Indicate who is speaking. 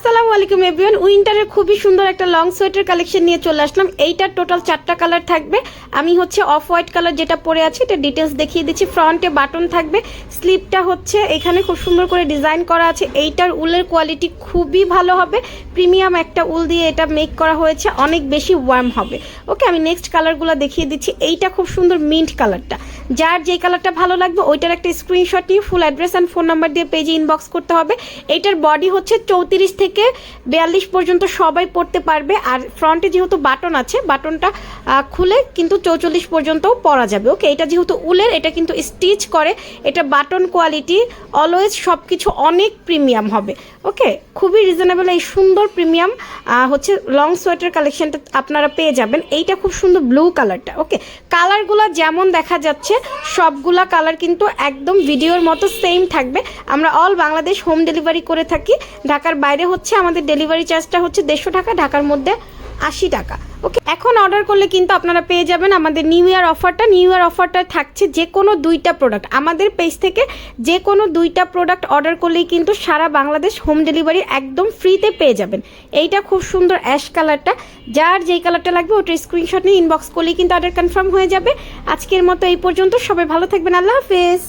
Speaker 1: আসসালামু আলাইকুম এভরিওয়ান। উইন্টারের খুবই সুন্দর একটা লং সোয়েটার কালেকশন নিয়ে চলে আসলাম। এইটার টোটাল 4টা কালার থাকবে। আমি হচ্ছে অফ হোয়াইট কালার যেটা পরে আছি এটা ডিটেলস দেখিয়ে দিচ্ছি। ফ্রন্টে বাটন থাকবে, স্লিপটা হচ্ছে এখানে খুব সুন্দর করে ডিজাইন করা আছে। এইটার উলের কোয়ালিটি খুবই ভালো হবে, প্রিমিয়াম একটা উল দিয়ে এটা মেক করা হয়েছে, অনেক বেশি ওয়ার্ম হবে। ওকে, আমি নেক্সট কালারগুলো দেখিয়ে দিচ্ছি। এইটা খুব সুন্দর মিন্ট কালারটা, যার যেই কালারটা ভালো লাগবে ওইটার একটা স্ক্রিনশট নিয়ে full address and phone number দিয়ে পেজে ইনবক্স করতে হবে। এইটার বডি হচ্ছে 34 থেকে 42 পর্যন্ত সবাই পরতে পারবে। আর ফ্রন্টে যেহেতু বাটন আছে, বাটনটা খুলে কিন্তু 44 পর্যন্তও পরা যাবে। ওকে, এটা যেহেতু উলের, এটা কিন্তু স্টিচ করে, এটা বাটন কোয়ালিটি অলওয়েজ সব কিছু অনেক প্রিমিয়াম হবে। ওকে, খুবই রিজনেবল এই সুন্দর প্রিমিয়াম হচ্ছে লং সোয়েটার কালেকশনটা আপনারা পেয়ে যাবেন। এইটা খুব সুন্দর ব্লু কালারটা। ওকে, কালারগুলো যেমন দেখা যাচ্ছে সবগুলা কালার কিন্তু একদম ভিডিওর মতো সেম থাকবে। আমরা অল বাংলাদেশ হোম ডেলিভারি করে থাকি। ঢাকার বাইরে হচ্ছে আমাদের ডেলিভারি চার্জটা হচ্ছে 150 টাকা, ঢাকার মধ্যে 80 টাকা। ওকে, এখন অর্ডার করলে কিন্তু আপনারা পেয়ে যাবেন আমাদের নিউ ইয়ার অফারটা। নিউ ইয়ার অফারটা থাকছে যে কোনো 2টা প্রোডাক্ট, আমাদের পেজ থেকে যে কোনো 2টা প্রোডাক্ট অর্ডার করলেই কিন্তু সারা বাংলাদেশ হোম ডেলিভারি একদম ফ্রিতে পেয়ে যাবেন। এইটা খুব সুন্দর অ্যাশ কালারটা, যার যেই কালারটা লাগবে ওটার স্ক্রিনশট নিয়ে ইনবক্স করলেই কিন্তু অর্ডার কনফার্ম হয়ে যাবে। আজকের মতো এই পর্যন্ত, সবাই ভালো থাকবেন, আল্লাহ হাফেজ।